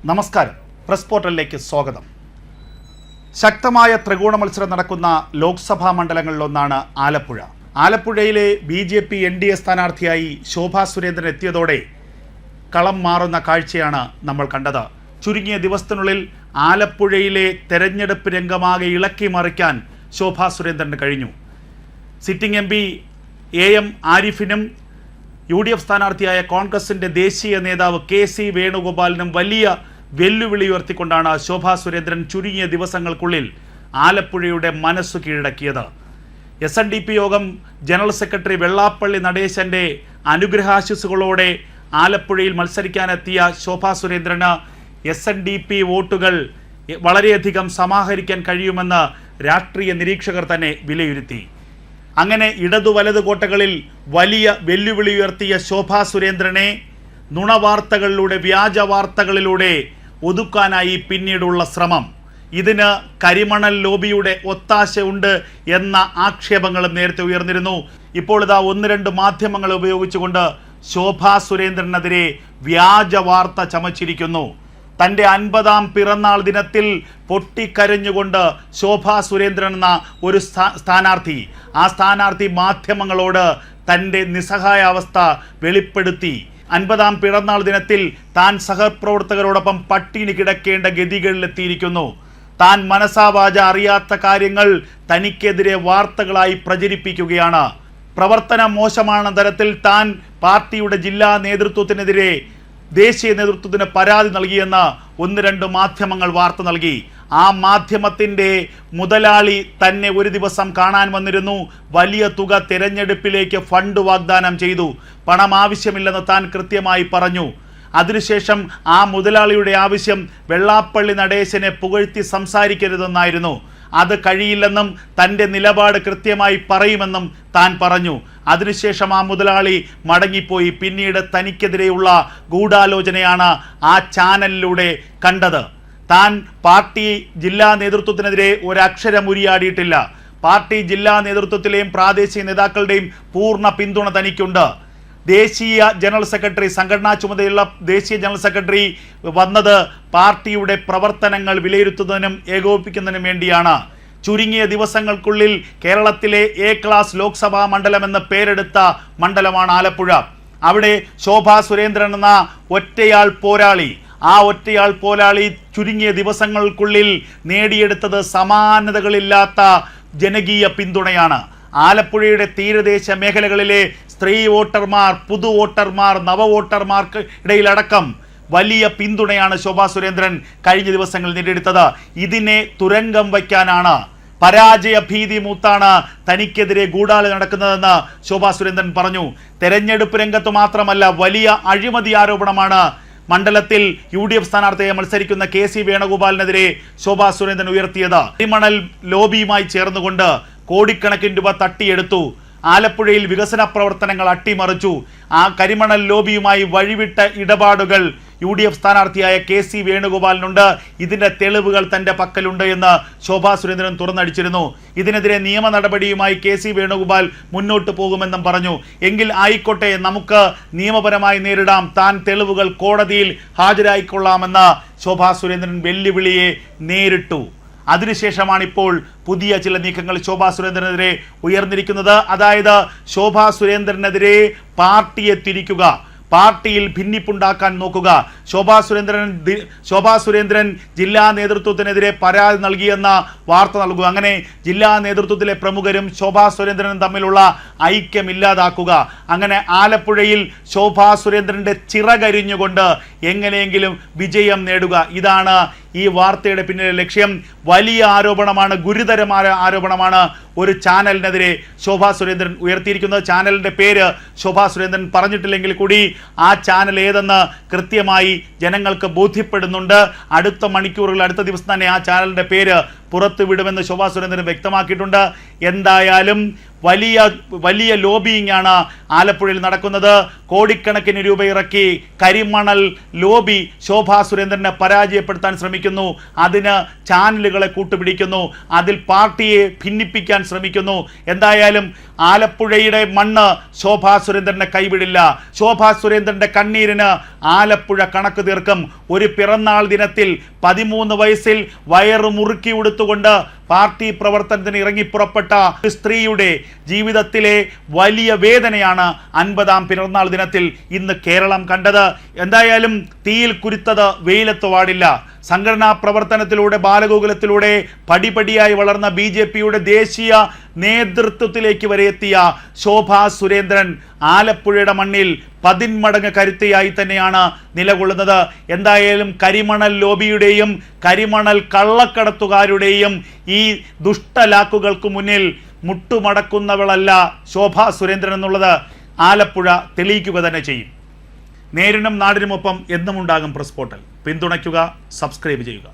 നമസ്കാരം. പ്രസ് പോർട്ടലിലേക്ക് സ്വാഗതം. ശക്തമായ ത്രികോണ മത്സരം നടക്കുന്ന ലോക്സഭാ മണ്ഡലങ്ങളിലൊന്നാണ് ആലപ്പുഴ. ആലപ്പുഴയിലെ BJP NDA സ്ഥാനാർത്ഥിയായി ശോഭാ സുരേന്ദ്രൻ എത്തിയതോടെ കളം മാറുന്ന കാഴ്ചയാണ് നമ്മൾ കണ്ടത്. ചുരുങ്ങിയ ദിവസത്തിനുള്ളിൽ ആലപ്പുഴയിലെ തെരഞ്ഞെടുപ്പ് രംഗമാകെ ഇളക്കി മറിക്കാൻ ശോഭാ സുരേന്ദ്രന് കഴിഞ്ഞു. സിറ്റിംഗ് MP AM ആരിഫിനും UDF സ്ഥാനാർത്ഥിയായ കോൺഗ്രസിൻ്റെ ദേശീയ നേതാവ് KC വേണുഗോപാലിനും വലിയ വെല്ലുവിളി ഉയർത്തിക്കൊണ്ടാണ് ശോഭാ സുരേന്ദ്രൻ ചുരുങ്ങിയ ദിവസങ്ങൾക്കുള്ളിൽ ആലപ്പുഴയുടെ മനസ്സു കീഴടക്കിയത്. SNDP യോഗം ജനറൽ സെക്രട്ടറി വെള്ളാപ്പള്ളി നടേശൻ്റെ അനുഗ്രഹാശിസുകളോടെ ആലപ്പുഴയിൽ മത്സരിക്കാനെത്തിയ ശോഭാ സുരേന്ദ്രന് SNDP വോട്ടുകൾ വളരെയധികം സമാഹരിക്കാൻ കഴിയുമെന്ന് രാഷ്ട്രീയ നിരീക്ഷകർ തന്നെ വിലയിരുത്തി. അങ്ങനെ ഇടതു വലതു കോട്ടകളിൽ വലിയ വെല്ലുവിളി ഉയർത്തിയ ശോഭാ സുരേന്ദ്രനെ നുണവാർത്തകളിലൂടെ വ്യാജ വാർത്തകളിലൂടെ ഒതുക്കാനായി പിന്നീടുള്ള ശ്രമം, ഇതിന് കരിമണൽ ലോബിയുടെ ഒത്താശ ഉണ്ട് എന്ന ആക്ഷേപങ്ങളും നേരത്തെ ഉയർന്നിരുന്നു. ഇപ്പോൾ ഇതാ 1-2 മാധ്യമങ്ങൾ ഉപയോഗിച്ചുകൊണ്ട് ശോഭാ സുരേന്ദ്രനെതിരെ വ്യാജ വാർത്ത ചമച്ചിരിക്കുന്നു. തൻ്റെ 50ാം പിറന്നാൾ ദിനത്തിൽ പൊട്ടിക്കരഞ്ഞുകൊണ്ട് ശോഭാ സുരേന്ദ്രൻ എന്ന ഒരു സ്ഥാനാർത്ഥി, ആ സ്ഥാനാർത്ഥി മാധ്യമങ്ങളോട് തൻ്റെ നിസ്സഹായ അവസ്ഥ വെളിപ്പെടുത്തി. 50ാം പിറന്നാൾ ദിനത്തിൽ താൻ സഹപ്രവർത്തകരോടൊപ്പം പട്ടിണി കിടക്കേണ്ട ഗതികളിലെത്തിയിരിക്കുന്നു. താൻ മനസാവാച അറിയാത്ത കാര്യങ്ങൾ തനിക്കെതിരെ വാർത്തകളായി പ്രചരിപ്പിക്കുകയാണ്. പ്രവർത്തനം മോശമാണെന്ന തരത്തിൽ താൻ പാർട്ടിയുടെ ജില്ലാ നേതൃത്വത്തിനെതിരെ ദേശീയ നേതൃത്വത്തിന് പരാതി നൽകിയെന്ന് 1-2 മാധ്യമങ്ങൾ വാർത്ത നൽകി. ആ മാധ്യമത്തിൻ്റെ മുതലാളി തന്നെ ഒരു ദിവസം കാണാൻ വന്നിരുന്നു. വലിയ തുക തെരഞ്ഞെടുപ്പിലേക്ക് ഫണ്ട് വാഗ്ദാനം ചെയ്തു. പണം ആവശ്യമില്ലെന്ന് താൻ കൃത്യമായി പറഞ്ഞു. അതിനുശേഷം ആ മുതലാളിയുടെ ആവശ്യം വെള്ളാപ്പള്ളി നടേശനെ പുകഴ്ത്തി സംസാരിക്കരുതെന്നായിരുന്നു. അത് കഴിയില്ലെന്നും തൻ്റെ നിലപാട് കൃത്യമായി പറയുമെന്നും താൻ പറഞ്ഞു. അതിനുശേഷം ആ മുതലാളി മടങ്ങിപ്പോയി. പിന്നീട് തനിക്കെതിരെയുള്ള ഗൂഢാലോചനയാണ് ആ ചാനലിലൂടെ കണ്ടത്. താൻ പാർട്ടി ജില്ലാ നേതൃത്വത്തിനെതിരെ ഒരക്ഷരം ഉരിയാടിയിട്ടില്ല. പാർട്ടി ജില്ലാ നേതൃത്വത്തിലെയും പ്രാദേശിക നേതാക്കളുടെയും പൂർണ്ണ പിന്തുണ തനിക്കുണ്ട്. ദേശീയ ജനറൽ സെക്രട്ടറി, സംഘടനാ ചുമതലയുള്ള ദേശീയ ജനറൽ സെക്രട്ടറി വന്നത് പാർട്ടിയുടെ പ്രവർത്തനങ്ങൾ വിലയിരുത്തുന്നതിനും ഏകോപിപ്പിക്കുന്നതിനും വേണ്ടിയാണ്. ചുരുങ്ങിയ ദിവസങ്ങൾക്കുള്ളിൽ കേരളത്തിലെ A ക്ലാസ് ലോക്സഭാ മണ്ഡലം എന്ന പേരെടുത്ത മണ്ഡലമാണ് ആലപ്പുഴ. അവിടെ ശോഭാ സുരേന്ദ്രൻ എന്ന ഒറ്റയാൾ പോരാളി, ആ ഒറ്റയാൾ പോരാളി ചുരുങ്ങിയ ദിവസങ്ങൾക്കുള്ളിൽ നേടിയെടുത്തത് സമാനതകളില്ലാത്ത ജനകീയ പിന്തുണയാണ്. ആലപ്പുഴയുടെ തീരദേശ മേഖലകളിലെ സ്ത്രീ വോട്ടർമാർ, പുതു വോട്ടർമാർ, നവ വോട്ടർമാർക്ക് ഇടയിലടക്കം വലിയ പിന്തുണയാണ് ശോഭാ സുരേന്ദ്രൻ കഴിഞ്ഞ ദിവസങ്ങളിൽ നേടിയെടുത്തത്. ഇതിനെ തുരങ്കം വയ്ക്കാനാണ്, പരാജയ ഭീതി മൂത്താണ് തനിക്കെതിരെ ഗൂഢാലോചന നടക്കുന്നതെന്ന് ശോഭാ സുരേന്ദ്രൻ പറഞ്ഞു. തെരഞ്ഞെടുപ്പ് രംഗത്ത് മാത്രമല്ല, വലിയ അഴിമതി ആരോപണമാണ് മണ്ഡലത്തിൽ UDF സ്ഥാനാർത്ഥിയെ മത്സരിക്കുന്ന KC വേണുഗോപാലിനെതിരെ ശോഭാ സുരേന്ദ്രൻ ഉയർത്തിയത്. കരിമണൽ ലോബിയുമായി ചേർന്നുകൊണ്ട് കോടിക്കണക്കിന് രൂപ തട്ടിയെടുത്തു. ആലപ്പുഴയിൽ വികസന പ്രവർത്തനങ്ങൾ അട്ടിമറിച്ചു. ആ കരിമണൽ ലോബിയുമായി വഴിവിട്ട ഇടപാടുകൾ UDF സ്ഥാനാർത്ഥിയായ KC വേണുഗോപാലിനുണ്ട്. ഇതിൻ്റെ തെളിവുകൾ തൻ്റെ പക്കലുണ്ട് എന്ന് ശോഭാ സുരേന്ദ്രൻ തുറന്നടിച്ചിരുന്നു. ഇതിനെതിരെ നിയമ നടപടിയുമായി KC വേണുഗോപാൽ മുന്നോട്ട് പോകുമെന്നും പറഞ്ഞു. എങ്കിൽ ആയിക്കോട്ടെ, നമുക്ക് നിയമപരമായി നേരിടാം, താൻ തെളിവുകൾ കോടതിയിൽ ഹാജരായിക്കൊള്ളാമെന്ന് ശോഭാ സുരേന്ദ്രൻ വെല്ലുവിളിയെ നേരിട്ടു. അതിനുശേഷമാണ് ഇപ്പോൾ പുതിയ ചില നീക്കങ്ങൾ ശോഭാ സുരേന്ദ്രനെതിരെ ഉയർന്നിരിക്കുന്നത്. അതായത് ശോഭാ സുരേന്ദ്രനെതിരെ പാർട്ടിയെ തിരിക്കുക, പാർട്ടിയിൽ ഭിന്നിപ്പുണ്ടാക്കാൻ നോക്കുക. ശോഭാ സുരേന്ദ്രൻ ജില്ലാ നേതൃത്വത്തിനെതിരെ പരാതി നൽകിയെന്ന വാർത്ത നൽകുക. അങ്ങനെ ജില്ലാ നേതൃത്വത്തിലെ പ്രമുഖരും ശോഭാ സുരേന്ദ്രനും തമ്മിലുള്ള ഐക്യം ഇല്ലാതാക്കുക. അങ്ങനെ ആലപ്പുഴയിൽ ശോഭാ സുരേന്ദ്രൻ്റെ ചിറകരിഞ്ഞുകൊണ്ട് എങ്ങനെയെങ്കിലും വിജയം നേടുക. ഇതാണ് ഈ വാർത്തയുടെ പിന്നിലെ ലക്ഷ്യം. വലിയ ആരോപണമാണ്, ഗുരുതരമായ ആരോപണമാണ് ഒരു ചാനലിനെതിരെ ശോഭാ സുരേന്ദ്രൻ ഉയർത്തിയിരിക്കുന്നത്. ചാനലിൻ്റെ പേര് ശോഭാ സുരേന്ദ്രൻ പറഞ്ഞിട്ടില്ലെങ്കിൽ കൂടി ആ ചാനൽ ഏതെന്ന് കൃത്യമായി ജനങ്ങൾക്ക് ബോധ്യപ്പെടുന്നുണ്ട്. അടുത്ത മണിക്കൂറുകൾ, അടുത്ത ദിവസം തന്നെ ആ ചാനലിൻ്റെ പേര് പുറത്തുവിടുമെന്ന് ശോഭാ സുരേന്ദ്രൻ വ്യക്തമാക്കിയിട്ടുണ്ട്. എന്തായാലും വലിയ ലോബിയിങ് ആണ് ആലപ്പുഴയിൽ നടക്കുന്നത്. കോടിക്കണക്കിന് രൂപ ഇറക്കി കരിമണൽ ലോബി ശോഭാ സുരേന്ദ്രനെ പരാജയപ്പെടുത്താൻ ശ്രമിക്കുന്നു. അതിന് ചാനലുകളെ കൂട്ടുപിടിക്കുന്നു, അതിൽ പാർട്ടിയെ ഭിന്നിപ്പിക്കാൻ ശ്രമിക്കുന്നു. എന്തായാലും ആലപ്പുഴയുടെ മണ്ണ് ശോഭാ സുരേന്ദ്രനെ കൈവിടില്ല. ശോഭാ സുരേന്ദ്രന്റെ കണ്ണീരിന് ആലപ്പുഴ കണക്ക് തീർക്കും. ഒരു പിറന്നാൾ ദിനത്തിൽ 13 വയസ്സിൽ വയറ് മുറുക്കി ഉടുത്തുകൊണ്ട് പാർട്ടി പ്രവർത്തനത്തിന് ഇറങ്ങിപ്പുറപ്പെട്ട സ്ത്രീയുടെ ജീവിതത്തിലെ വലിയ വേദനയാണ് 50ാം പിറന്നാൾ ദിനത്തിൽ ഇന്ന് കേരളം കണ്ടത്. എന്തായാലും തീയിൽ കുരുത്തത് വെയിലത്ത് വാടില്ല. സംഘടനാ പ്രവർത്തനത്തിലൂടെ ബാലഗോകുലത്തിലൂടെ പടിപടിയായി വളർന്ന BJPയുടെ ദേശീയ നേതൃത്വത്തിലേക്ക് വരെ എത്തിയ ശോഭാ സുരേന്ദ്രൻ ആലപ്പുഴയുടെ മണ്ണിൽ 10 മടങ്ങ് കരുത്തയായി തന്നെയാണ് നിലകൊള്ളുന്നത്. എന്തായാലും കരിമണൽ ലോബിയുടെയും കരിമണൽ കള്ളക്കടത്തുകാരുടെയും ഈ ദുഷ്ടലാക്കുകൾക്ക് മുന്നിൽ മുട്ടുമടക്കുന്നവളല്ല ശോഭാ സുരേന്ദ്രൻ എന്നുള്ളത് ആലപ്പുഴ തെളിയിക്കുക തന്നെ ചെയ്യും. നേരിനും നാടിനുമൊപ്പം എന്നും ഉണ്ടാകും പ്രസ് പോർട്ടൽ. പിന്തുണയ്ക്കുക, സബ്സ്ക്രൈബ് ചെയ്യുക.